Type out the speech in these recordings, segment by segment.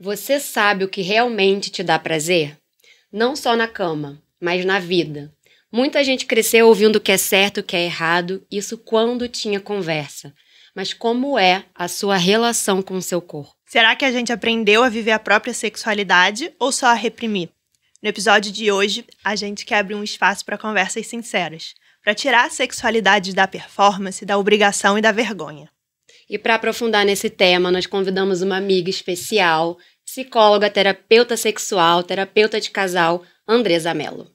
Você sabe o que realmente te dá prazer? Não só na cama, mas na vida. Muita gente cresceu ouvindo o que é certo e o que é errado, isso quando tinha conversa. Mas como é a sua relação com o seu corpo? Será que a gente aprendeu a viver a própria sexualidade ou só a reprimir? No episódio de hoje, a gente quer abrir um espaço para conversas sinceras, para tirar a sexualidade da performance, da obrigação e da vergonha. E para aprofundar nesse tema, nós convidamos uma amiga especial, psicóloga, terapeuta sexual, terapeuta de casal, Andresa Mello.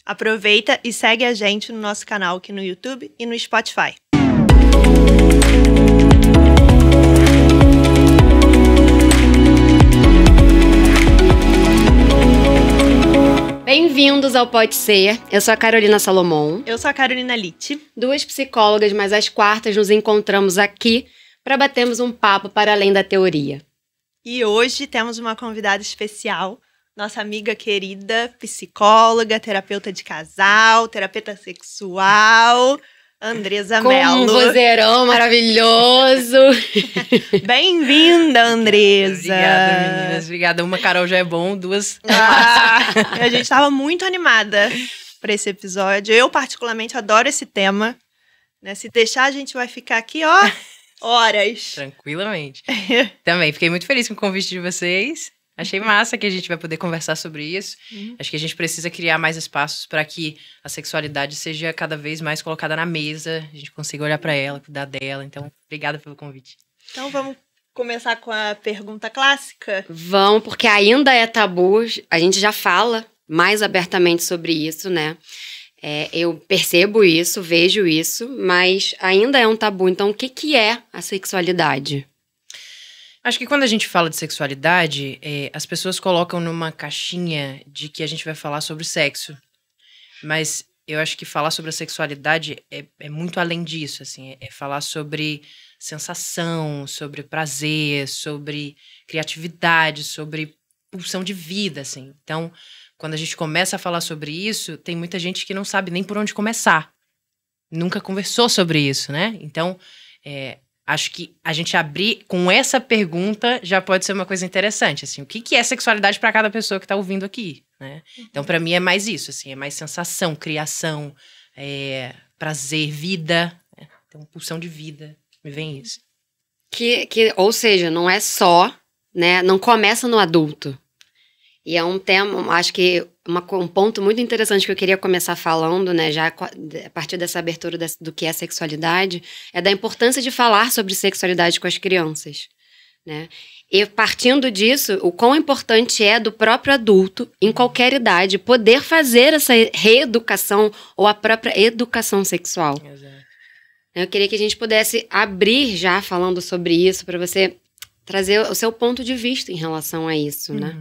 Aproveita e segue a gente no nosso canal aqui no YouTube e no Spotify. Bem-vindos ao Pode Ser. Eu sou a Carolina Salomão. Eu sou a Carolina Litti. Duas psicólogas, mas às quartas nos encontramos aqui para batermos um papo para além da teoria. E hoje temos uma convidada especial, nossa amiga querida, psicóloga, terapeuta de casal, terapeuta sexual, Andresa Mello. Com um vozeirão maravilhoso. Bem-vinda, Andresa. Obrigada, meninas. Obrigada. Uma Carol já é bom, duas... A gente estava muito animada para esse episódio. Eu, particularmente, adoro esse tema. Né? Se deixar, a gente vai ficar aqui, ó, horas. Tranquilamente. Também, fiquei muito feliz com o convite de vocês. Achei massa que a gente vai poder conversar sobre isso. Acho que a gente precisa criar mais espaços para que a sexualidade seja cada vez mais colocada na mesa, a gente consiga olhar para ela, cuidar dela. Então, obrigada pelo convite. Então, vamos começar com a pergunta clássica? Vamos, porque ainda é tabu. A gente já fala mais abertamente sobre isso, né? Eu percebo isso, vejo isso, mas ainda é um tabu. Então, o que é a sexualidade? Acho que quando a gente fala de sexualidade, as pessoas colocam numa caixinha de que a gente vai falar sobre sexo. Mas eu acho que falar sobre a sexualidade é muito além disso, assim. É falar sobre sensação, sobre prazer, sobre criatividade, sobre pulsão de vida, assim. Então, quando a gente começa a falar sobre isso, tem muita gente que não sabe nem por onde começar. Nunca conversou sobre isso, né? Então, acho que a gente abrir com essa pergunta já pode ser uma coisa interessante, assim, o que é sexualidade para cada pessoa que está ouvindo aqui, né? Então, para mim é mais isso, assim, é mais sensação, criação, prazer, vida, né? Então, pulsão de vida, me vem isso. Ou seja, não é só, né? Não começa no adulto. E é um tema, acho que um ponto muito interessante que eu queria começar falando, né, já a partir dessa abertura do que é sexualidade, é da importância de falar sobre sexualidade com as crianças, né? E partindo disso, o quão importante é do próprio adulto, em qualquer idade, poder fazer essa reeducação ou a própria educação sexual. Exato. Eu queria que a gente pudesse abrir já falando sobre isso, para você trazer o seu ponto de vista em relação a isso, né?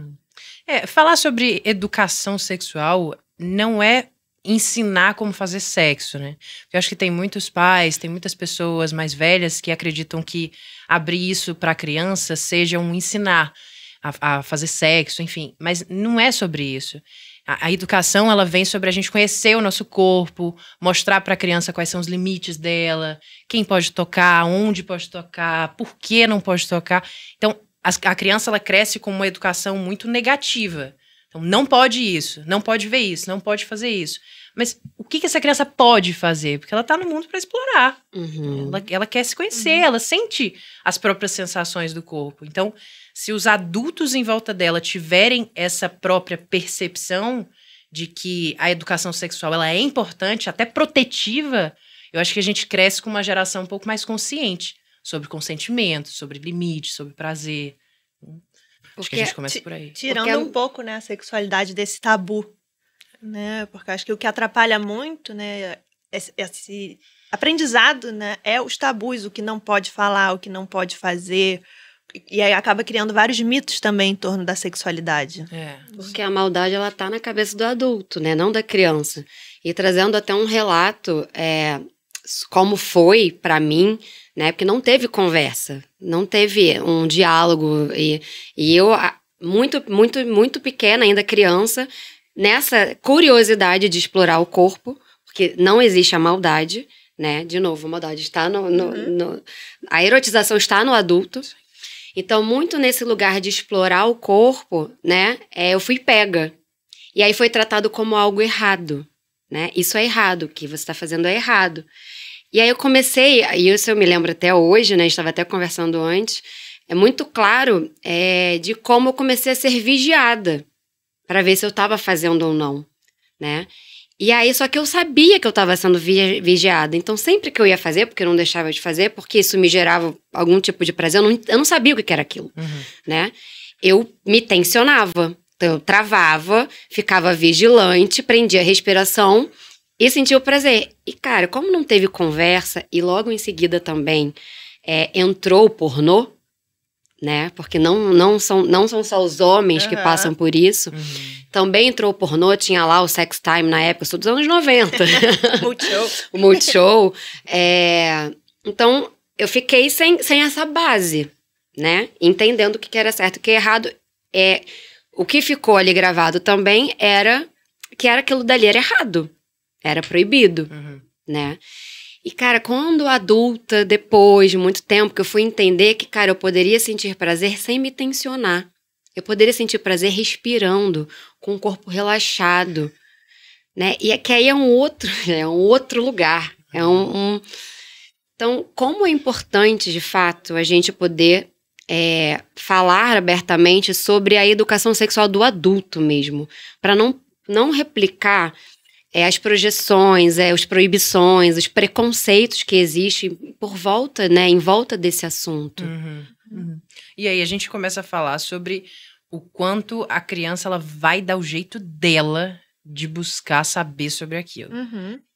Falar sobre educação sexual não é ensinar como fazer sexo, né? Eu acho que tem muitos pais, tem muitas pessoas mais velhas que acreditam que abrir isso para a criança seja um ensinar a fazer sexo, enfim. Mas não é sobre isso. A educação, ela vem sobre a gente conhecer o nosso corpo, mostrar para a criança quais são os limites dela, quem pode tocar, onde pode tocar, por que não pode tocar. Então, a criança, ela cresce com uma educação muito negativa. Então, não pode isso, não pode ver isso, não pode fazer isso. Mas o que essa criança pode fazer? Porque ela está no mundo para explorar. Ela quer se conhecer, ela sente as próprias sensações do corpo. Então, se os adultos em volta dela tiverem essa própria percepção de que a educação sexual ela é importante, até protetiva, eu acho que a gente cresce com uma geração um pouco mais consciente sobre consentimento, sobre limite, sobre prazer. Acho que a gente começa por aí. Tirando um pouco, né, a sexualidade desse tabu, né? Porque acho que o que atrapalha muito, né, esse aprendizado, né, é os tabus, o que não pode falar, o que não pode fazer. E aí acaba criando vários mitos também em torno da sexualidade. Porque a maldade, ela tá na cabeça do adulto, né, não da criança. E trazendo até um relato, como foi pra mim, né? Porque não teve conversa, não teve um diálogo. E eu, muito pequena, ainda criança, nessa curiosidade de explorar o corpo, porque não existe a maldade, né? De novo, a maldade está a erotização está no adulto. Então, muito nesse lugar de explorar o corpo, né, eu fui pega. E aí foi tratado como algo errado, né? Isso é errado, o que você está fazendo é errado. E aí eu comecei, e isso eu me lembro até hoje, né, a gente estava até conversando antes, é muito claro de como eu comecei a ser vigiada para ver se eu estava fazendo ou não, né? E aí, só que eu sabia que eu estava sendo vigiada. Então, sempre que eu ia fazer, porque eu não deixava de fazer, porque isso me gerava algum tipo de prazer, eu não sabia o que era aquilo, né? Eu me tensionava. Então, eu travava, ficava vigilante, prendia a respiração e sentia o prazer. E, cara, como não teve conversa e logo em seguida também entrou o pornô, né? Porque não são só os homens que passam por isso. Também entrou o pornô, tinha lá o Sex Time na época, eu sou dos anos 90. Multishow. O Multishow. Então, eu fiquei sem essa base, né? Entendendo o que era certo e o que era errado. O que ficou ali gravado também era que aquilo dali era errado. Era proibido, né? E, cara, quando adulta, depois de muito tempo, que eu fui entender que, cara, eu poderia sentir prazer sem me tensionar. Eu poderia sentir prazer respirando, com o corpo relaxado, né? E que aí é um outro lugar. Então, como é importante, de fato, a gente poder falar abertamente sobre a educação sexual do adulto mesmo, para não replicar as projeções, as proibições, os preconceitos que existem por volta, né, em volta desse assunto. E aí a gente começa a falar sobre o quanto a criança ela vai dar o jeito dela de buscar saber sobre aquilo.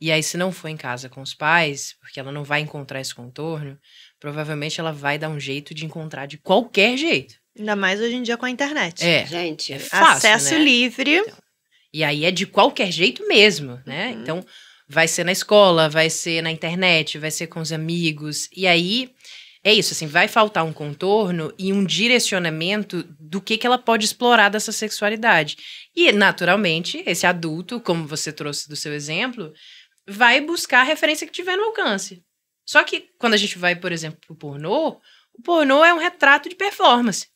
E aí, se não for em casa com os pais, porque ela não vai encontrar esse contorno, provavelmente ela vai dar um jeito de encontrar de qualquer jeito. Ainda mais hoje em dia com a internet. Gente, é fácil, acesso né? livre. Então, e aí é de qualquer jeito mesmo, né? Então, vai ser na escola, vai ser na internet, vai ser com os amigos. E aí, é isso, assim, vai faltar um contorno e um direcionamento do que ela pode explorar dessa sexualidade. E, naturalmente, esse adulto, como você trouxe do seu exemplo, vai buscar a referência que tiver no alcance. Só que, quando a gente vai, por exemplo, pro pornô, o pornô é um retrato de performance.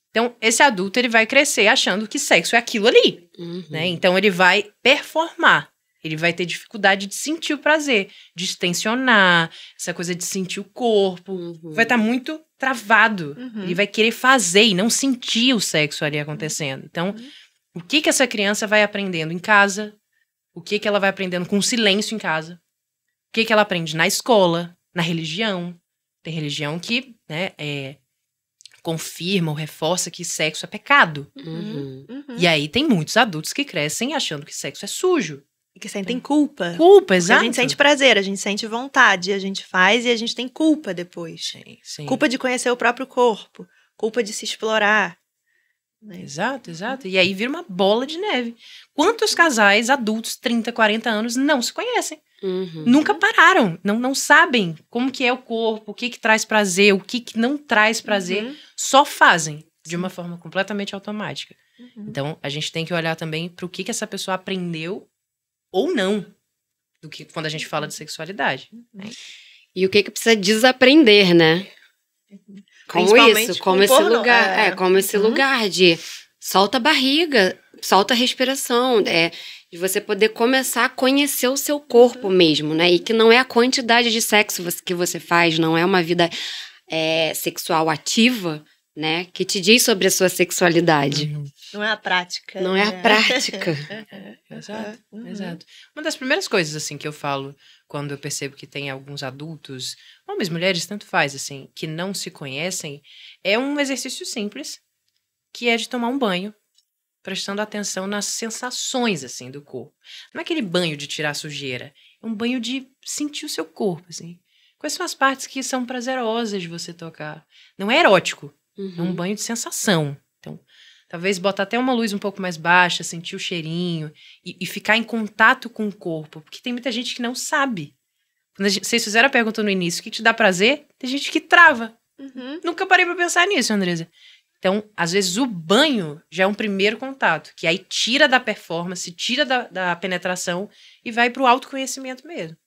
Então, esse adulto, ele vai crescer achando que sexo é aquilo ali, né? Então, ele vai performar. Ele vai ter dificuldade de sentir o prazer, de se tensionar, essa coisa de sentir o corpo. Vai estar muito travado. Ele vai querer fazer e não sentir o sexo ali acontecendo. Então, o que essa criança vai aprendendo em casa? O que ela vai aprendendo com o silêncio em casa? O que ela aprende na escola, na religião? Tem religião que, né, confirma ou reforça que sexo é pecado. E aí tem muitos adultos que crescem achando que sexo é sujo. E que sentem culpa. Culpa, exato. A gente sente prazer, a gente sente vontade, a gente faz e a gente tem culpa depois. Sim. Culpa de conhecer o próprio corpo, culpa de se explorar. Né? Exato. E aí vira uma bola de neve. Quantos casais adultos, 30, 40 anos, não se conhecem? Nunca pararam, não sabem como que é o corpo, o que traz prazer, o que não traz prazer, só fazem de uma forma completamente automática. Então, a gente tem que olhar também para o que essa pessoa aprendeu ou não, do que quando a gente fala de sexualidade. Né? E o que precisa desaprender, né? Como isso, como esse pornô, lugar, como esse lugar de solta a barriga, solta a respiração, de você poder começar a conhecer o seu corpo mesmo, né? E que não é a quantidade de sexo que você faz, não é uma vida sexual ativa, né? Que te diz sobre a sua sexualidade. Não é a prática. Não é a prática. Exato. Uma das primeiras coisas, assim, que eu falo quando eu percebo que tem alguns adultos, homens, mulheres, tanto faz, assim, que não se conhecem, é um exercício simples, que é de tomar um banho, prestando atenção nas sensações, assim, do corpo. Não é aquele banho de tirar a sujeira, é um banho de sentir o seu corpo, assim. Quais são as partes que são prazerosas de você tocar? Não é erótico, é um banho de sensação. Então, talvez botar até uma luz um pouco mais baixa, sentir o cheirinho e ficar em contato com o corpo, porque tem muita gente que não sabe. Quando vocês fizeram a pergunta no início, o que te dá prazer? Tem gente que trava. Nunca parei pra pensar nisso, Andresa. Então, às vezes, o banho já é um primeiro contato, que aí tira da performance, tira da penetração e vai pro autoconhecimento mesmo.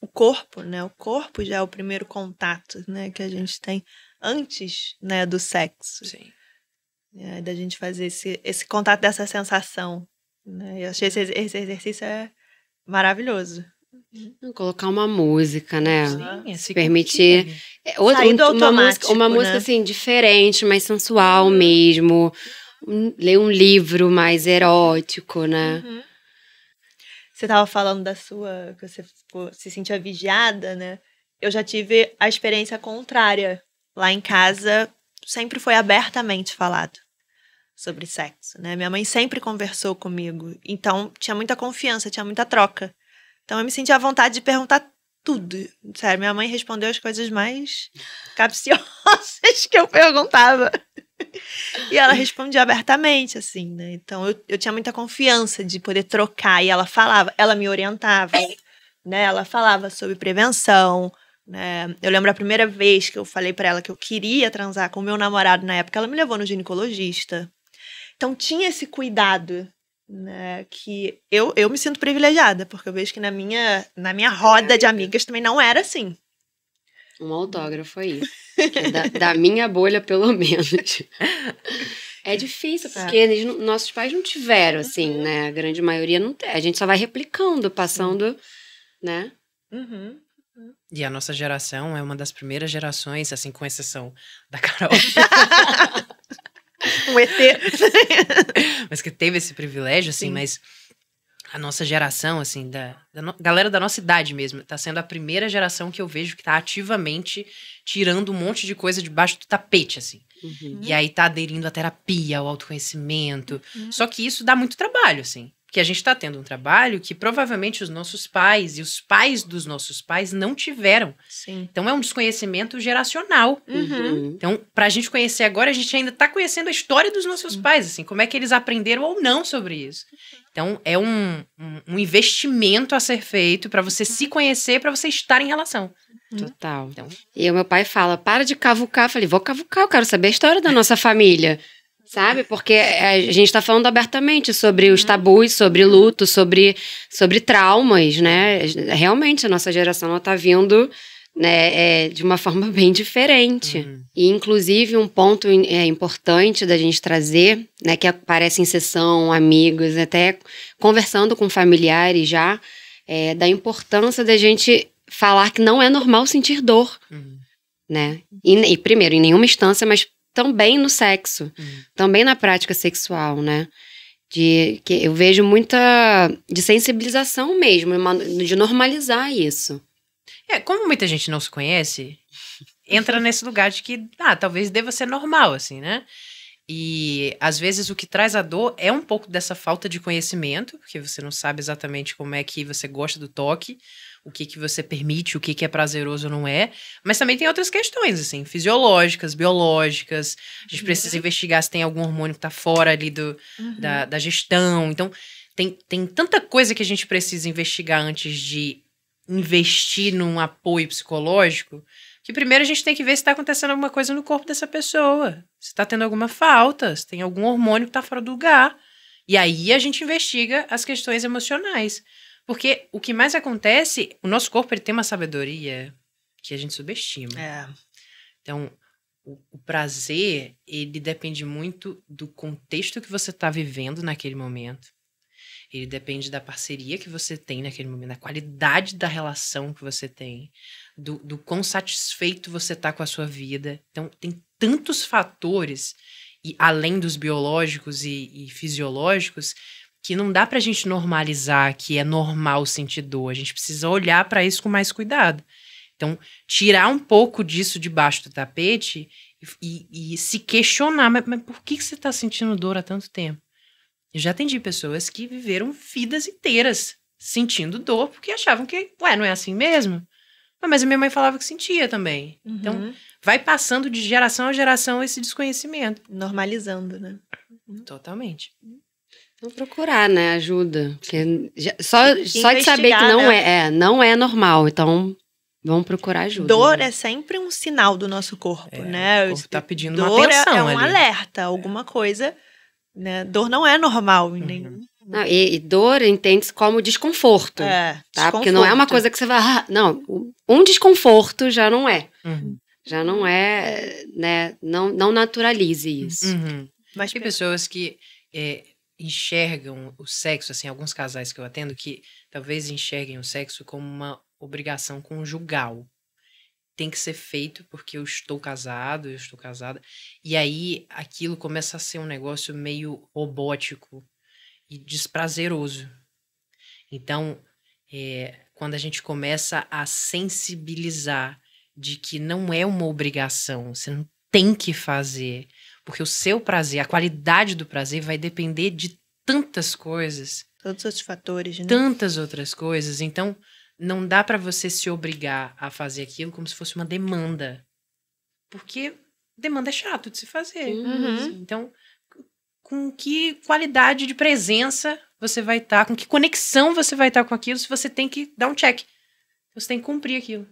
O corpo, né? O corpo já é o primeiro contato, né, que a gente tem. antes, né, do sexo. Sim. Da gente fazer esse contato dessa sensação. Né? Eu achei esse exercício maravilhoso. Colocar uma música, né? Sim, se permitir. Sair do automático, uma música assim, diferente, mais sensual mesmo. Ler um livro mais erótico, né? Você estava falando que você se sentia vigiada, né? Eu já tive a experiência contrária. Lá em casa, sempre foi abertamente falado sobre sexo, né? Minha mãe sempre conversou comigo. Então, tinha muita confiança, tinha muita troca. Então, eu me sentia à vontade de perguntar tudo. Sério, minha mãe respondeu as coisas mais capciosas que eu perguntava. E ela respondia abertamente, assim, né? Então, eu tinha muita confiança de poder trocar. E ela falava, ela me orientava, né? Ela falava sobre prevenção, né? Eu lembro a primeira vez que eu falei pra ela que eu queria transar com o meu namorado na época, ela me levou no ginecologista. Então, tinha esse cuidado, né? Que eu me sinto privilegiada, porque eu vejo que na minha roda de amigas também não era assim. Um autógrafo aí. Da minha bolha, pelo menos. É difícil, porque nossos pais não tiveram, assim, né? A grande maioria não tem. A gente só vai replicando, passando, né? E a nossa geração é uma das primeiras gerações, assim, com exceção da Carol. Um ET. Mas que teve esse privilégio, assim, mas a nossa geração, assim, galera da nossa idade mesmo, tá sendo a primeira geração que eu vejo que tá ativamente tirando um monte de coisa debaixo do tapete, assim. E aí tá aderindo à terapia, ao autoconhecimento. Só que isso dá muito trabalho, assim. Porque a gente tá tendo um trabalho que provavelmente os nossos pais e os pais dos nossos pais não tiveram. Sim. Então é um desconhecimento geracional. Então, pra gente conhecer agora, a gente ainda tá conhecendo a história dos nossos pais, assim, como é que eles aprenderam ou não sobre isso. Então, é um investimento a ser feito pra você se conhecer, pra você estar em relação. Total. Então, E o meu pai fala, para de cavucar. Eu falei, vou cavucar, eu quero saber a história da nossa família. Sabe? Porque a gente tá falando abertamente sobre os tabus, sobre luto, sobre traumas, né? Realmente, a nossa geração, ela tá vindo, né, de uma forma bem diferente. E, inclusive, um ponto importante da gente trazer, né, que aparece em sessão, amigos, até conversando com familiares já, da importância da gente falar que não é normal sentir dor, né? E, primeiro, em nenhuma instância, mas também no sexo, também na prática sexual, né? Que eu vejo muita de sensibilização mesmo, de normalizar isso. Como muita gente não se conhece, entra nesse lugar de que, talvez deva ser normal, assim, né? E, às vezes, o que traz a dor é um pouco dessa falta de conhecimento, porque você não sabe exatamente como é que você gosta do toque, o que você permite, o que é prazeroso ou não é. Mas também tem outras questões, assim, fisiológicas, biológicas. A gente precisa investigar se tem algum hormônio que tá fora ali da gestão. Então, tem tanta coisa que a gente precisa investigar antes de investir num apoio psicológico, que primeiro a gente tem que ver se tá acontecendo alguma coisa no corpo dessa pessoa. Se tá tendo alguma falta, se tem algum hormônio que tá fora do lugar. E aí a gente investiga as questões emocionais. Porque o que mais acontece, o nosso corpo ele tem uma sabedoria que a gente subestima. Então, o prazer, ele depende muito do contexto que você está vivendo naquele momento. Ele depende da parceria que você tem naquele momento, da qualidade da relação que você tem, do quão satisfeito você está com a sua vida. Então, tem tantos fatores, e além dos biológicos e fisiológicos, que não dá pra gente normalizar que é normal sentir dor. A gente precisa olhar pra isso com mais cuidado. Então, tirar um pouco disso debaixo do tapete e se questionar. Mas por que você tá sentindo dor há tanto tempo? Eu já atendi pessoas que viveram vidas inteiras sentindo dor porque achavam que, não é assim mesmo? Mas a minha mãe falava que sentia também. Então, vai passando de geração a geração esse desconhecimento. Normalizando, né? Totalmente. Vamos procurar, né, ajuda. Porque só de saber que não é normal, então vamos procurar ajuda. Dor né? É sempre um sinal do nosso corpo, né? O corpo tá pedindo dor uma atenção é um ali. alerta, alguma coisa, né? Dor não é normal em nenhum... Não, e dor entende-se como desconforto, tá? Desconforto. Porque não é uma coisa que você vai... não, um desconforto já não é. Já não é, né? Não naturalize isso. Mas Tem pessoas que enxergam o sexo, assim, alguns casais que eu atendo que talvez enxerguem o sexo como uma obrigação conjugal. Tem que ser feito porque eu estou casado, eu estou casada. E aí aquilo começa a ser um negócio meio robótico e desprazeroso. Então, quando a gente começa a sensibilizar de que não é uma obrigação, você não tem que fazer, porque o seu prazer, a qualidade do prazer vai depender de tantas coisas. todos os outros fatores, né? Tantas outras coisas. Então, não dá pra você se obrigar a fazer aquilo como se fosse uma demanda. Porque demanda é chato de se fazer. Então, com que qualidade de presença você vai estar, com que conexão você vai estar com aquilo, se você tem que dar um check. Você tem que cumprir aquilo.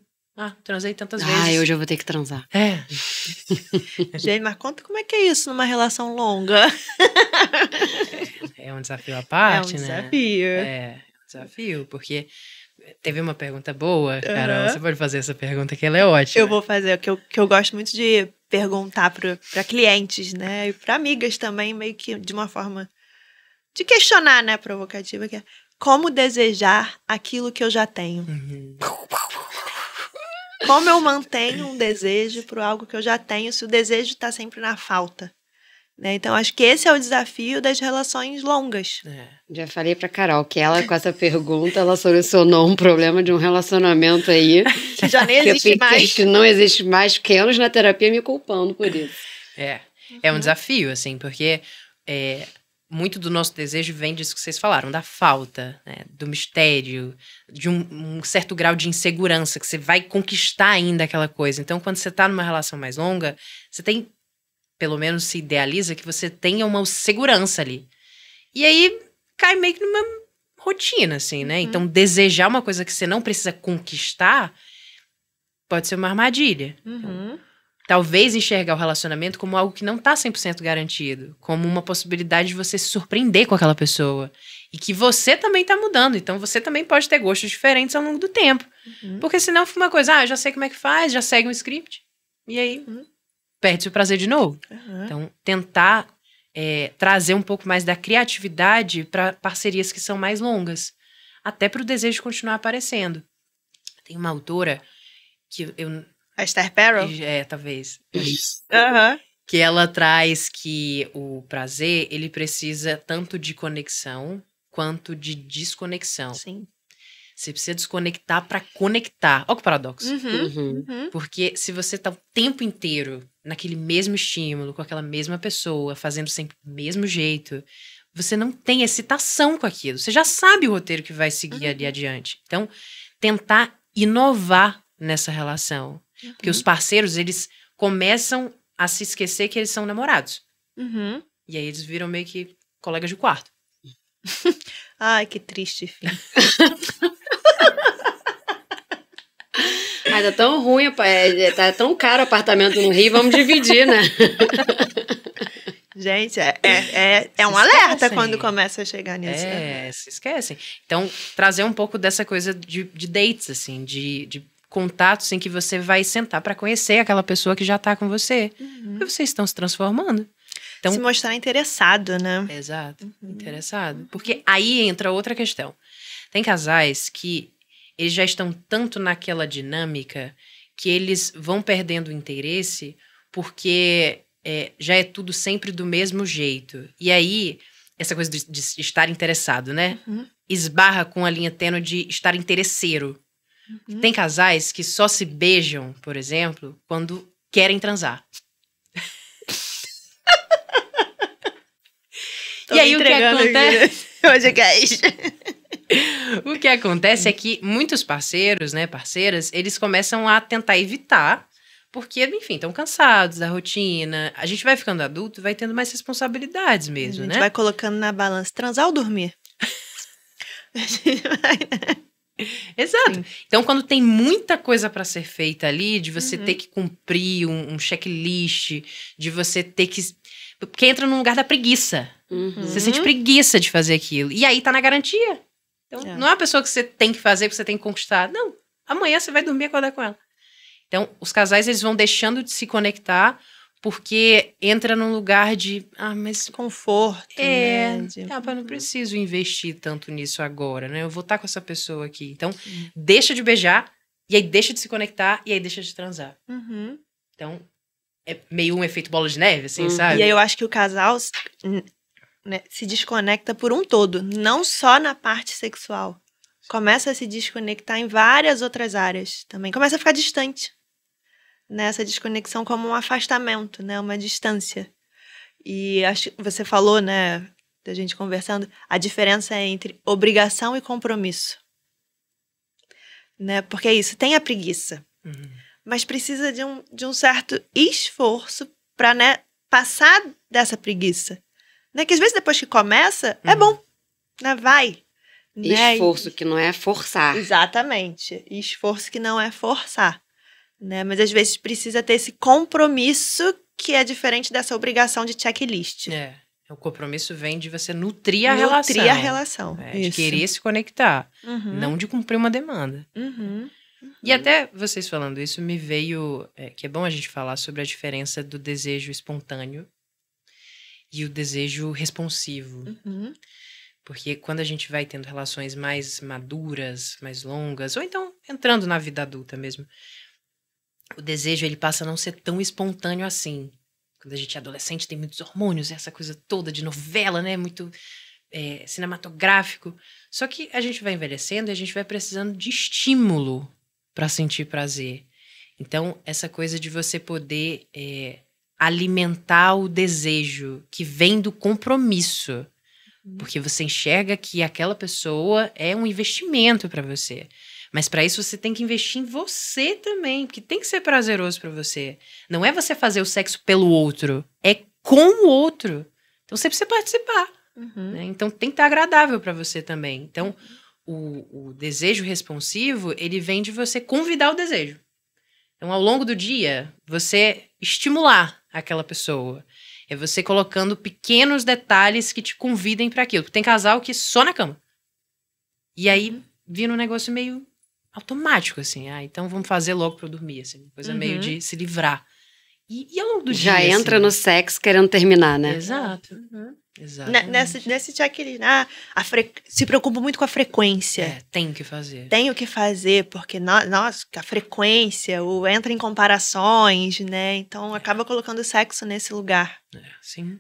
Transei tantas vezes. Hoje eu vou ter que transar. Gente, mas conta como é que é isso numa relação longa. É um desafio à parte, né? Desafio. É um desafio, porque teve uma pergunta boa, Carol. Você pode fazer essa pergunta que ela é ótima. Eu vou fazer, o que eu gosto muito de perguntar para clientes, né? E para amigas também, meio que de uma forma de questionar, né? Provocativa, que é como desejar aquilo que eu já tenho. Como eu mantenho um desejo por algo que eu já tenho se o desejo está sempre na falta? Né? Então, acho que esse é o desafio das relações longas. Já falei pra Carol que ela, com essa pergunta, ela solucionou um problema de um relacionamento aí. Que já nem existe mais. Que não existe mais, fiquei anos na terapia me culpando por isso. É um desafio, assim, porque muito do nosso desejo vem disso que vocês falaram, da falta, né, do mistério, de um certo grau de insegurança, que você vai conquistar ainda aquela coisa. Então, quando você tá numa relação mais longa, você tem, pelo menos se idealiza, que você tenha uma segurança ali. E aí, cai meio que numa rotina, assim, né? Então, desejar uma coisa que você não precisa conquistar pode ser uma armadilha. Então, talvez enxergar o relacionamento como algo que não tá 100% garantido, como uma possibilidade de você se surpreender com aquela pessoa. E que você também tá mudando, então você também pode ter gostos diferentes ao longo do tempo. Porque senão fica uma coisa, eu já sei como é que faz, já segue um script, e aí perde-se o prazer de novo. Então, tentar trazer um pouco mais da criatividade para parcerias que são mais longas, até para o desejo continuar aparecendo. Tem uma autora que eu... A Esther Perel? Talvez. Que ela traz que o prazer, ele precisa tanto de conexão quanto de desconexão. Sim. Você precisa desconectar para conectar. Olha que paradoxo. Porque se você tá o tempo inteiro naquele mesmo estímulo, com aquela mesma pessoa, fazendo sempre do mesmo jeito, você não tem excitação com aquilo. Você já sabe o roteiro que vai seguir ali adiante. Então, tentar inovar nessa relação. Porque os parceiros, eles começam a se esquecer que eles são namorados. E aí eles viram meio que colegas de quarto. Ai, que triste fim. Tá tão ruim, tá tão caro o apartamento no Rio, vamos dividir, né? Gente, é um alerta quando começa a chegar nisso. Se esquecem. Então, trazer um pouco dessa coisa de dates, assim, de contatos em que você vai sentar para conhecer aquela pessoa que já tá com você. E vocês estão se transformando. Então, se mostrar interessado, né? Exato, interessado. Porque aí entra outra questão. Tem casais que eles já estão tanto naquela dinâmica que eles vão perdendo o interesse porque já é tudo sempre do mesmo jeito. E aí, essa coisa de estar interessado, né? Esbarra com a linha tênue de estar interesseiro. Tem casais que só se beijam, por exemplo, quando querem transar. E aí o que acontece? O que acontece é que muitos parceiros, né, parceiras, eles começam a tentar evitar, porque, enfim, estão cansados da rotina. A gente vai ficando adulto, vai tendo mais responsabilidades mesmo, né? A gente vai colocando na balança, transar ou dormir? Exato. Sim. Então, quando tem muita coisa para ser feita ali, de você ter que cumprir um checklist, de você ter que... Porque entra no lugar da preguiça. Você sente preguiça de fazer aquilo. E aí tá na garantia. Então, não é uma pessoa que você tem que fazer, que você tem que conquistar. Não. Amanhã você vai dormir e acordar com ela. Então, os casais, eles vão deixando de se conectar porque entra num lugar de, mas Conforto, né? eu não preciso investir tanto nisso agora, né? Eu vou estar com essa pessoa aqui. Então, deixa de beijar, e aí deixa de se conectar, e aí deixa de transar. Então, é meio um efeito bola de neve, assim, sabe? E aí eu acho que o casal, né, se desconecta por um todo, não só na parte sexual. Começa a se desconectar em várias outras áreas também. Começa a ficar distante. Nessa desconexão como um afastamento, né? Uma distância. E acho que você falou, né, da gente conversando, a diferença é entre obrigação e compromisso. Né? Porque é isso, tem a preguiça, mas precisa de um certo esforço para, né, passar dessa preguiça. Né? Que às vezes depois que começa, é bom, né? Vai. Né? Esforço que não é forçar. Exatamente. Esforço que não é forçar. Né? Mas às vezes precisa ter esse compromisso que é diferente dessa obrigação de checklist. O compromisso vem de você nutrir a relação. Nutrir a relação. De querer se conectar, não de cumprir uma demanda. E até vocês falando isso, me veio que é bom a gente falar sobre a diferença do desejo espontâneo e o desejo responsivo. Porque quando a gente vai tendo relações mais maduras, mais longas, ou então entrando na vida adulta mesmo, o desejo, ele passa a não ser tão espontâneo assim. Quando a gente é adolescente, tem muitos hormônios, essa coisa toda de novela, né? Muito cinematográfico. Só que a gente vai envelhecendo e a gente vai precisando de estímulo para sentir prazer. Então, essa coisa de você poder alimentar o desejo que vem do compromisso. Porque você enxerga que aquela pessoa é um investimento para você. Mas para isso você tem que investir em você também, porque tem que ser prazeroso para você. Não é você fazer o sexo pelo outro, é com o outro. Então você precisa participar. Né? Então tem que estar agradável para você também. Então o desejo responsivo, ele vem de você convidar o desejo. Então ao longo do dia, você estimular aquela pessoa. É você colocando pequenos detalhes que te convidem para aquilo. Porque tem casal que só na cama. E aí vira um negócio meio automático, assim. Então vamos fazer logo pra eu dormir, assim. Uma coisa meio de se livrar. E ao longo do dia, já entra assim, no sexo querendo terminar, né? Exato. Exato. Nesse checklist, se preocupa muito com a frequência. Tem que fazer. Tenho que fazer, porque, nossa, a frequência, entra em comparações, né? Então, acaba colocando o sexo nesse lugar. Sim.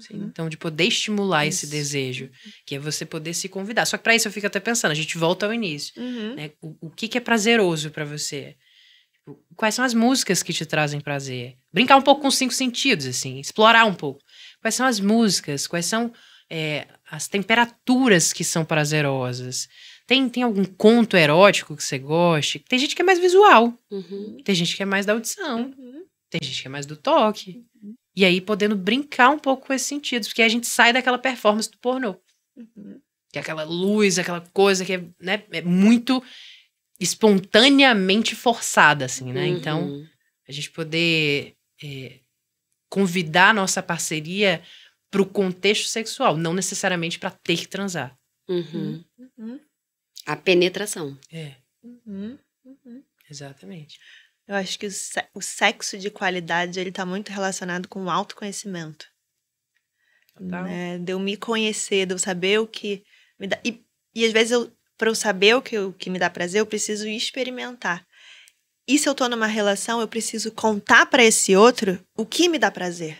Sim. Então, de poder estimular esse desejo, que é você poder se convidar. Só que para isso eu fico até pensando, a gente volta ao início. Né? O que é prazeroso para você? Quais são as músicas que te trazem prazer? Brincar um pouco com os 5 sentidos, assim, explorar um pouco. Quais são as músicas? Quais são as temperaturas que são prazerosas? Tem algum conto erótico que você goste? Tem gente que é mais visual. Tem gente que é mais da audição. Tem gente que é mais do toque. E aí podendo brincar um pouco com esses sentidos. Porque a gente sai daquela performance do pornô. Que é aquela luz, aquela coisa que é muito espontaneamente forçada, assim, né? Então, a gente poder convidar a nossa parceria para o contexto sexual, não necessariamente para ter que transar. A penetração. Exatamente. Eu acho que o sexo de qualidade, ele tá muito relacionado com o autoconhecimento. Né? De eu me conhecer, de eu saber o que me dá... E às vezes, para eu saber o que me dá prazer, eu preciso experimentar. E se eu tô numa relação, eu preciso contar para esse outro o que me dá prazer.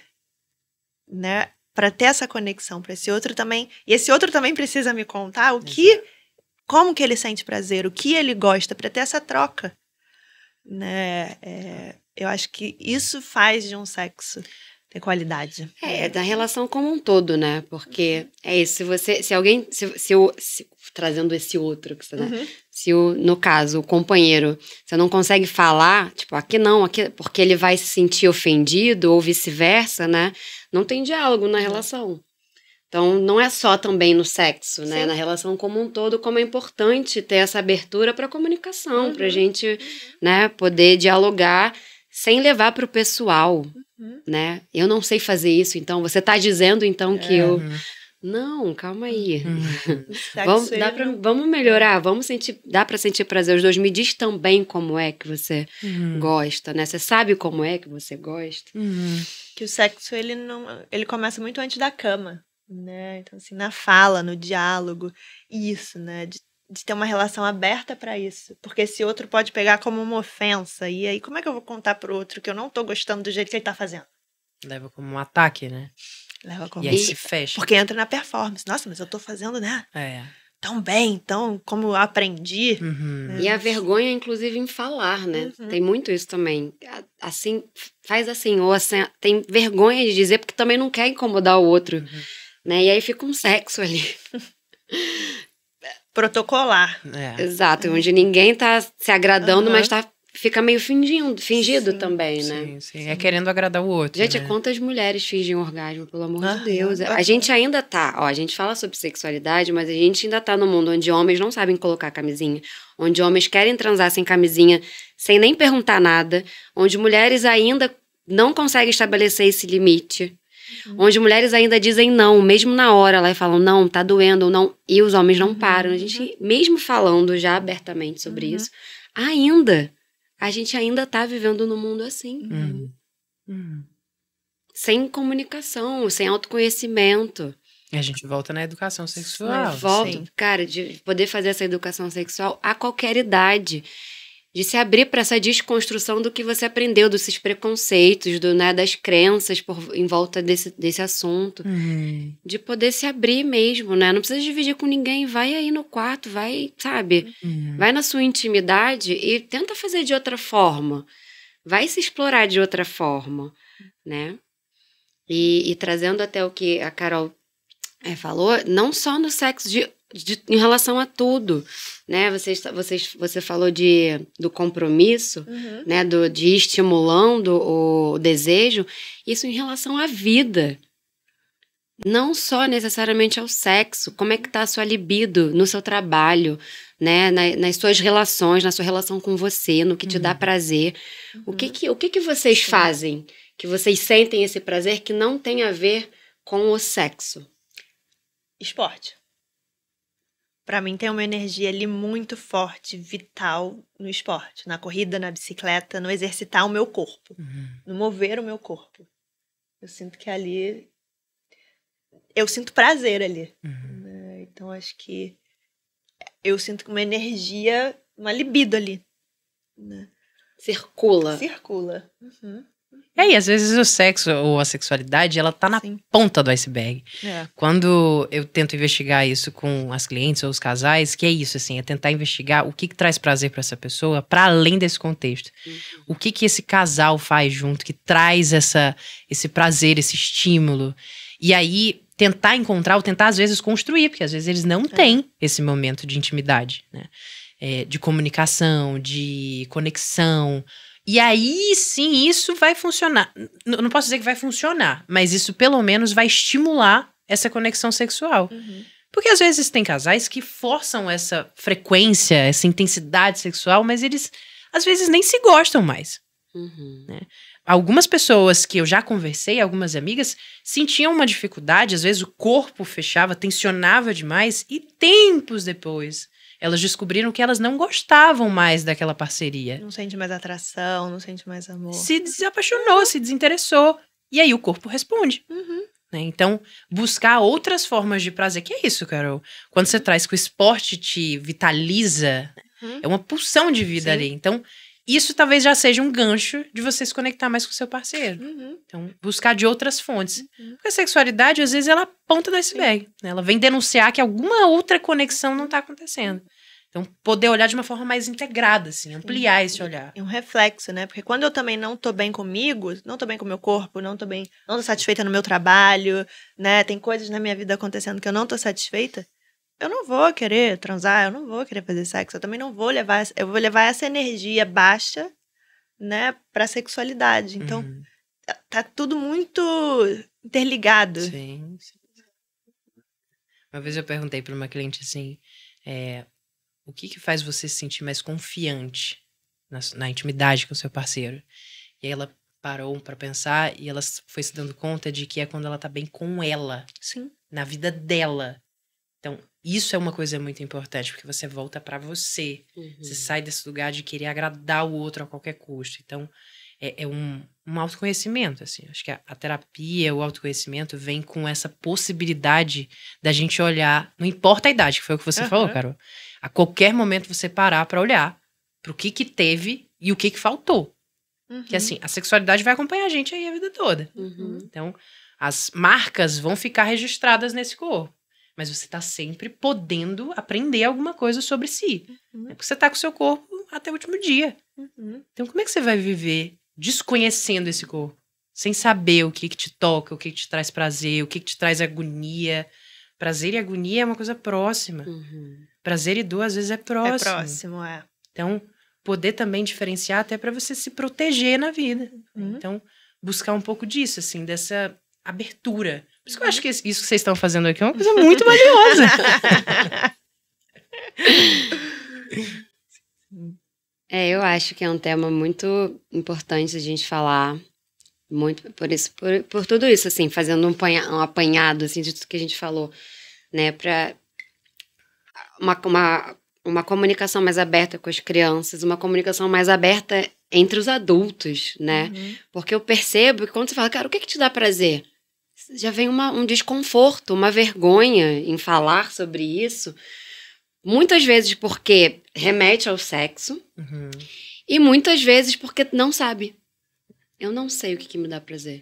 Né? Para ter essa conexão para esse outro também. E esse outro também precisa me contar como que ele sente prazer, o que ele gosta, para ter essa troca. Né? Eu acho que isso faz de um sexo ter qualidade. Da relação como um todo, né? Porque é isso, trazendo esse outro, no caso, o companheiro, você não consegue falar, tipo, aqui não, porque ele vai se sentir ofendido ou vice-versa, né? Não tem diálogo na relação. Então, não é só também no sexo, né? Sim. Na relação como um todo, como é importante ter essa abertura para comunicação, pra gente, né, poder dialogar sem levar pro pessoal, né? Eu não sei fazer isso, então você tá dizendo, então, que eu... Não, calma aí. O sexo, Vamos melhorar, dá pra sentir prazer os dois. Me diz também como é que você gosta, né? Você sabe como é que você gosta? Que o sexo, ele começa muito antes da cama, né? Então, assim, na fala, no diálogo, isso, né? De ter uma relação aberta pra isso. Porque esse outro pode pegar como uma ofensa. E aí, como é que eu vou contar pro outro que eu não tô gostando do jeito que ele tá fazendo? Leva como um ataque, né? Leva como E aí se fecha. Porque entra na performance. Nossa, mas eu tô fazendo, né? Tão bem, tão como eu aprendi. E a vergonha, inclusive, em falar, né? Tem muito isso também. Assim, faz assim, ou assim, tem vergonha de dizer porque também não quer incomodar o outro, né? E aí fica um sexo ali. Protocolar. Exato, onde ninguém tá se agradando, mas fica meio fingido também, né? Sim. É querendo agradar o outro, Gente, né? quantas mulheres fingem orgasmo, pelo amor de Deus. A gente ainda tá, a gente fala sobre sexualidade, mas a gente ainda tá num mundo onde homens não sabem colocar camisinha, onde homens querem transar sem camisinha, sem nem perguntar nada, onde mulheres ainda não conseguem estabelecer esse limite, onde mulheres ainda dizem não, mesmo na hora, lá e falam, não, tá doendo, ou não, e os homens não param. A gente, mesmo falando já abertamente sobre isso, a gente ainda tá vivendo num mundo assim. Sem comunicação, sem autoconhecimento. E a gente volta na educação sexual. Cara, de poder fazer essa educação sexual a qualquer idade. De se abrir para essa desconstrução do que você aprendeu, desses preconceitos, das crenças em volta desse assunto. De poder se abrir mesmo, né? Não precisa dividir com ninguém. Vai aí no quarto, vai, sabe? Vai na sua intimidade e tenta fazer de outra forma. Vai se explorar de outra forma, né? E trazendo até o que a Carol falou, não só no sexo, em relação a tudo, né? Você falou do compromisso, né? De ir estimulando o desejo, isso em relação à vida. Não só necessariamente ao sexo, como é que tá a sua libido no seu trabalho, né? Nas suas relações, na sua relação com você, no que te dá prazer. O que vocês fazem, que vocês sentem esse prazer que não tem a ver com o sexo? Esporte. Pra mim tem uma energia ali muito forte, vital no esporte. Na corrida, na bicicleta, no exercitar o meu corpo. No mover o meu corpo. Eu sinto que ali... Eu sinto prazer ali. Né? Então, acho que eu sinto uma energia, uma libido ali. Né? Circula. E aí, às vezes o sexo ou a sexualidade, ela tá na ponta do iceberg. Quando eu tento investigar isso com as clientes ou os casais, que é isso, assim, é tentar investigar o que traz prazer pra essa pessoa, para além desse contexto. O que esse casal faz junto, que traz esse prazer, esse estímulo. E aí, tentar encontrar ou tentar, às vezes, construir, porque às vezes eles não têm esse momento de intimidade, né? De comunicação, de conexão. E aí, sim, isso vai funcionar. Não posso dizer que vai funcionar, mas isso, pelo menos, vai estimular essa conexão sexual. Porque, às vezes, tem casais que forçam essa frequência, essa intensidade sexual, mas eles, às vezes, nem se gostam mais. Né? Algumas pessoas que eu já conversei, algumas amigas, sentiam uma dificuldade, às vezes o corpo fechava, tensionava demais, e tempos depois elas descobriram que elas não gostavam mais daquela parceria. Não sente mais atração, não sente mais amor. Se desapaixonou, se desinteressou. E aí o corpo responde. Né? Então, buscar outras formas de prazer. Que é isso, Carol? Quando você traz que o esporte te vitaliza, é uma pulsão de vida ali. Então, isso talvez já seja um gancho de você se conectar mais com o seu parceiro. Então, buscar de outras fontes. Porque a sexualidade, às vezes, ela é a ponta do iceberg. Né? Ela vem denunciar que alguma outra conexão não está acontecendo. Então, poder olhar de uma forma mais integrada, assim, ampliar esse olhar. É um reflexo, né? Porque quando eu também não tô bem comigo, não tô bem com o meu corpo, não tô satisfeita no meu trabalho, né? Tem coisas na minha vida acontecendo que eu não tô satisfeita, eu não vou querer transar, eu não vou querer fazer sexo, eu também não vou levar, eu vou levar essa energia baixa, né, pra sexualidade. Então, tá tudo muito interligado. Sim. Uma vez eu perguntei pra uma cliente assim, o que faz você se sentir mais confiante na intimidade com o seu parceiro? E aí ela parou pra pensar e ela foi se dando conta de que é quando ela tá bem com ela, Sim. na vida dela. Então, isso é uma coisa muito importante, porque você volta pra você. Você sai desse lugar de querer agradar o outro a qualquer custo. Então, é um autoconhecimento, assim. Acho que a terapia, o autoconhecimento vem com essa possibilidade da gente olhar, não importa a idade, que foi o que você falou, Carol. A qualquer momento você parar pra olhar pro que teve e o que faltou. Que assim, a sexualidade vai acompanhar a gente aí a vida toda. Então, as marcas vão ficar registradas nesse corpo. Mas você tá sempre podendo aprender alguma coisa sobre si. Porque você tá com o seu corpo até o último dia. Então, como é que você vai viver desconhecendo esse corpo? Sem saber o que te toca, o que te traz prazer, o que te traz agonia. Prazer e agonia é uma coisa próxima. Prazer e dor, às vezes, é próximo. É próximo, Então, poder também diferenciar até pra você se proteger na vida. Então, buscar um pouco disso, assim, dessa abertura. Por isso que eu acho que isso que vocês estão fazendo aqui é uma coisa muito valiosa. Eu acho que é um tema muito importante a gente falar. Muito por tudo isso, assim, fazendo um apanhado, assim, de tudo que a gente falou, né? Pra uma comunicação mais aberta com as crianças, uma comunicação mais aberta entre os adultos, né? Porque eu percebo que quando você fala, cara, o que te dá prazer? Já vem um desconforto, uma vergonha em falar sobre isso. Muitas vezes porque remete ao sexo e muitas vezes porque não sabe. Eu não sei o que me dá prazer.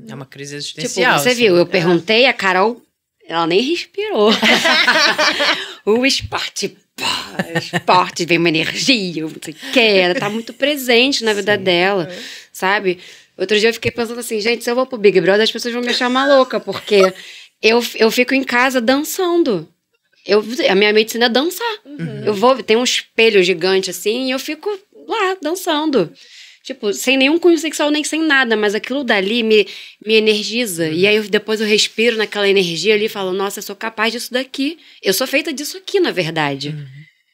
É uma crise existencial. Tipo, você viu, eu perguntei, a Carol, ela nem respirou. O esporte vem uma energia, não sei o que, ela tá muito presente na vida dela, sabe? Outro dia eu fiquei pensando assim, gente, se eu vou pro Big Brother, as pessoas vão me achar maluca, porque eu fico em casa dançando. A minha medicina é dançar. Tem um espelho gigante assim, e eu fico lá dançando. Tipo, sem nenhum cunho sexual, nem sem nada, mas aquilo dali me energiza. E aí depois eu respiro naquela energia ali e falo, nossa, eu sou capaz disso daqui. Eu sou feita disso aqui, na verdade.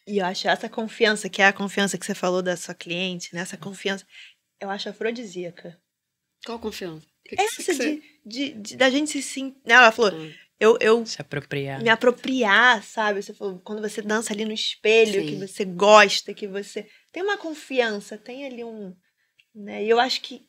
E eu acho essa confiança, que é a confiança que você falou da sua cliente, né? Essa confiança, eu acho afrodisíaca. Qual confiança? Essa da gente se sentir... Ela falou, eu se apropriar. Me apropriar, sabe? Você falou, quando você dança ali no espelho, Sim. que você gosta, que você... Tem uma confiança, tem ali né? E eu acho que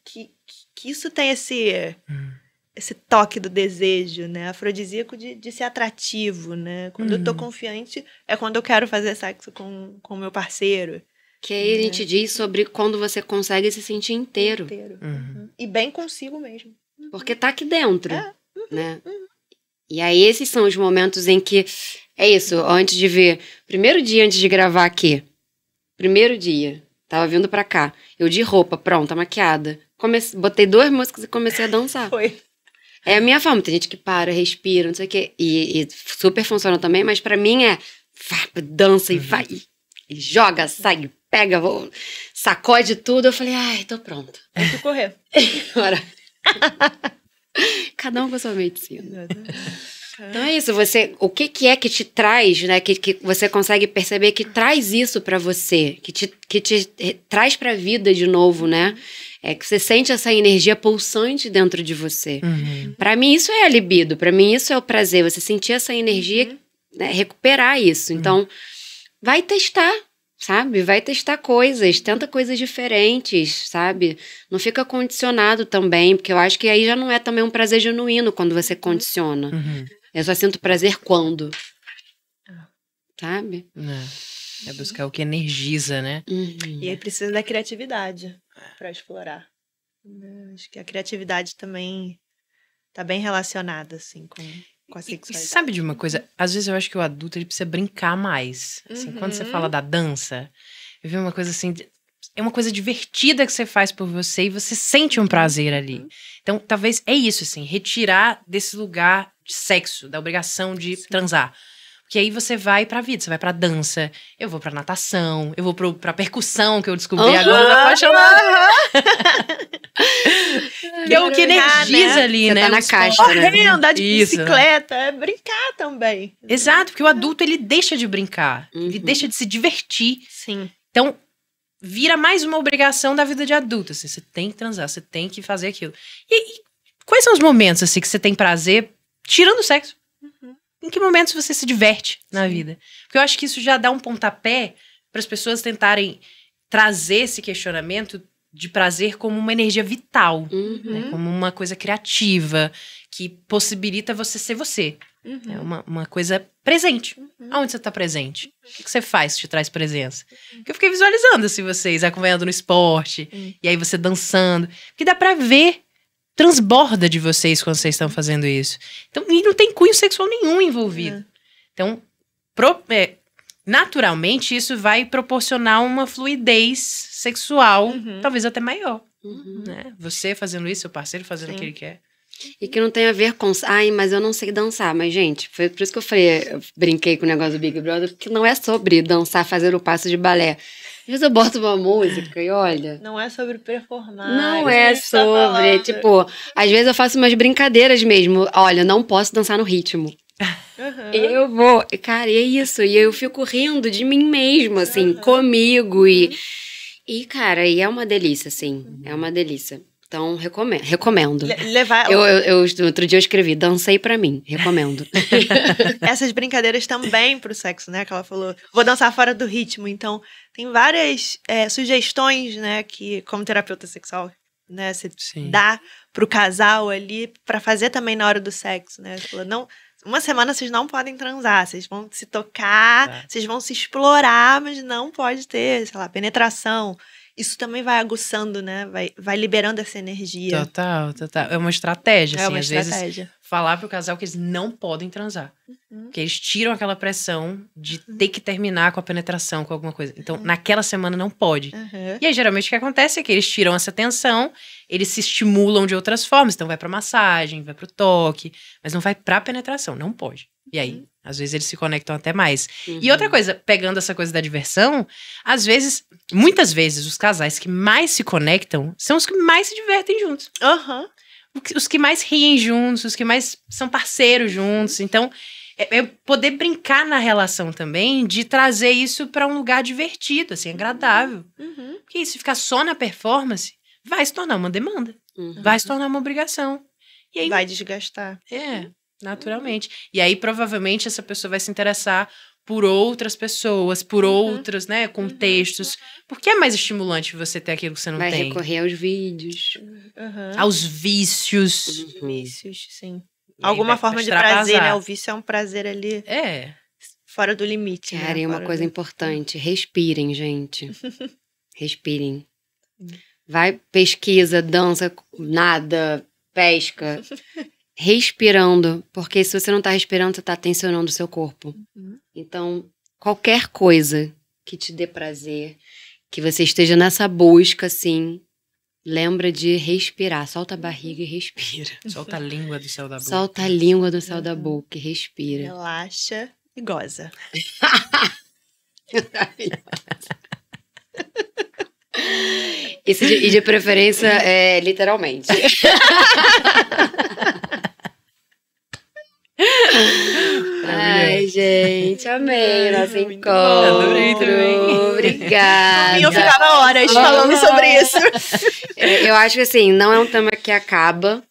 isso tem esse toque do desejo, né? Afrodisíaco de ser atrativo, né? Quando eu tô confiante, é quando eu quero fazer sexo com o meu parceiro. Que aí a gente diz sobre quando você consegue se sentir inteiro. E bem consigo mesmo. Porque tá aqui dentro, né? E aí esses são os momentos em que... É isso, antes de ver... Primeiro dia antes de gravar aqui. Primeiro dia. Tava vindo pra cá. Eu de roupa, pronta, maquiada. Botei 2 músicas e comecei a dançar. Foi. É a minha forma. Tem gente que para, respira, não sei o quê. E super funciona também, mas pra mim dança e vai. E joga, sai, pega, sacode tudo. Eu falei, ai, tô pronta. Aí fui correr. Agora. Cada um com a sua medicina. Então é isso, o que é que te traz, né? Que você consegue perceber que traz isso pra você, que te traz pra vida de novo, né? É que você sente essa energia pulsante dentro de você. Pra mim isso é a libido, pra mim isso é o prazer, você sentir essa energia, né, recuperar isso. Então, vai testar, sabe? Vai testar coisas, tenta coisas diferentes, sabe? Não fica condicionado também, porque eu acho que aí já não é também um prazer genuíno quando você condiciona. Eu só sinto prazer quando. Sabe? É buscar o que energiza, né? E aí precisa da criatividade para explorar. Acho que a criatividade também tá bem relacionada, assim, com a sexualidade. E sabe de uma coisa? Às vezes eu acho que o adulto ele precisa brincar mais. Assim, quando você fala da dança, eu vi uma coisa assim... É uma coisa divertida que você faz por você e você sente um prazer ali. Então, talvez é isso, assim, retirar desse lugar de sexo, da obrigação de transar. Porque aí você vai pra vida, você vai pra dança, eu vou pra natação, eu vou pra percussão, que eu descobri agora, tô apaixonada. Que é o que energiza, né? Você Ali, né? tá na caixa, correr, né? andar de Isso. bicicleta, é brincar também. Exato, porque o adulto, ele deixa de brincar, ele deixa de se divertir. Sim. Então, vira mais uma obrigação da vida de adulto. Assim, você tem que transar, você tem que fazer aquilo. E quais são os momentos assim, que você tem prazer tirando o sexo? Em que momentos você se diverte na vida? Porque eu acho que isso já dá um pontapé para as pessoas tentarem trazer esse questionamento de prazer como uma energia vital, né? Como uma coisa criativa, que possibilita você ser você. É uma coisa presente. Aonde você está presente? O que você faz que te traz presença? Porque eu fiquei visualizando assim, vocês acompanhando no esporte, e aí você dançando. Porque dá pra ver, transborda de vocês quando vocês estão fazendo isso. Então, e não tem cunho sexual nenhum envolvido. Então, naturalmente, isso vai proporcionar uma fluidez sexual, talvez até maior. Né? Você fazendo isso, seu parceiro fazendo o que ele quer. E que não tem a ver com... Ai, mas eu não sei dançar. Mas, gente, foi por isso que eu falei... Eu brinquei com o negócio do Big Brother. Porque não é sobre dançar, fazer o passo de balé. Às vezes eu boto uma música e olha... Não é sobre performar. Não é sobre... Tipo, às vezes eu faço umas brincadeiras mesmo. Olha, não posso dançar no ritmo. Eu vou... Cara, e é isso. E eu fico rindo de mim mesmo, assim, comigo. E, cara, e é uma delícia, assim. É uma delícia. Então, recomendo. Outro dia eu escrevi, dancei pra mim, recomendo. Essas brincadeiras também pro sexo, né? Que ela falou, vou dançar fora do ritmo. Então, tem várias sugestões, né? Que, como terapeuta sexual, né? Você dá pro casal ali pra fazer também na hora do sexo, né? Ela falou, não... Uma semana vocês não podem transar, vocês vão se tocar, vocês vão se explorar, mas não pode ter, sei lá, penetração. Isso também vai aguçando, né? Vai liberando essa energia. Total. É uma estratégia, assim. Às vezes, falar pro casal que eles não podem transar. Que eles tiram aquela pressão de ter que terminar com a penetração, com alguma coisa. Então, naquela semana não pode. E aí, geralmente, o que acontece é que eles tiram essa tensão, eles se estimulam de outras formas. Então, vai pra massagem, vai pro toque, mas não vai pra penetração, não pode. E aí, às vezes, eles se conectam até mais. E outra coisa, pegando essa coisa da diversão, às vezes, muitas vezes, os casais que mais se conectam são os que mais se divertem juntos. Os que mais riem juntos, os que mais são parceiros juntos. Então, é poder brincar na relação também, de trazer isso pra um lugar divertido, assim, agradável. Porque se ficar só na performance, vai se tornar uma demanda. Vai se tornar uma obrigação. E aí, vai desgastar. Naturalmente. E aí, provavelmente, essa pessoa vai se interessar por outras pessoas, por outros, né, contextos. Porque é mais estimulante você ter aquilo que você não tem. Vai recorrer aos vídeos. Aos vícios. Vícios, sim. Alguma forma de prazer, né? O vício é um prazer ali fora do limite. Cara, né? e uma coisa importante. Respirem, gente. Respirem. Vai, pesquisa, dança, nada, pesca... Respirando, porque se você não tá respirando, você tá tensionando o seu corpo. Então, qualquer coisa que te dê prazer, que você esteja nessa busca, assim, lembra de respirar. Solta a barriga e respira. Solta a língua do céu da boca. Solta a língua do céu da boca e respira. Relaxa e goza. E de preferência, literalmente. Ai, gente, amei nosso encontro. Adorei também. Obrigada. Eu ficava horas falando sobre isso. Eu acho que assim, não é um tema que acaba.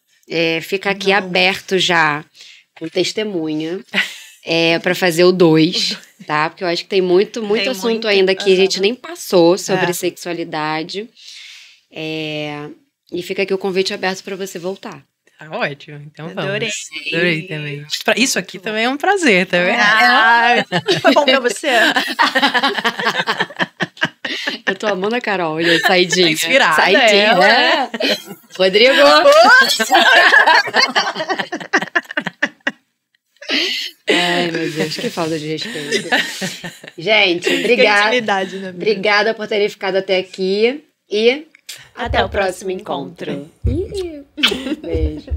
Fica aqui aberto já, com testemunha, para fazer o 2, tá? Porque eu acho que tem muito assunto ainda que a gente nem passou sobre sexualidade. E fica aqui o convite aberto para você voltar. Tá ótimo, então vamos. Adorei também. Isso aqui também é um prazer, tá vendo? Foi bom pra você? Eu tô amando a Carol, olha, saidinha. Tá inspirada. Saidinha. Rodrigo! Ai, meu Deus, que falta de respeito. Gente, obrigada. Né, obrigada por terem ficado até aqui. E até o próximo encontro. Beijo.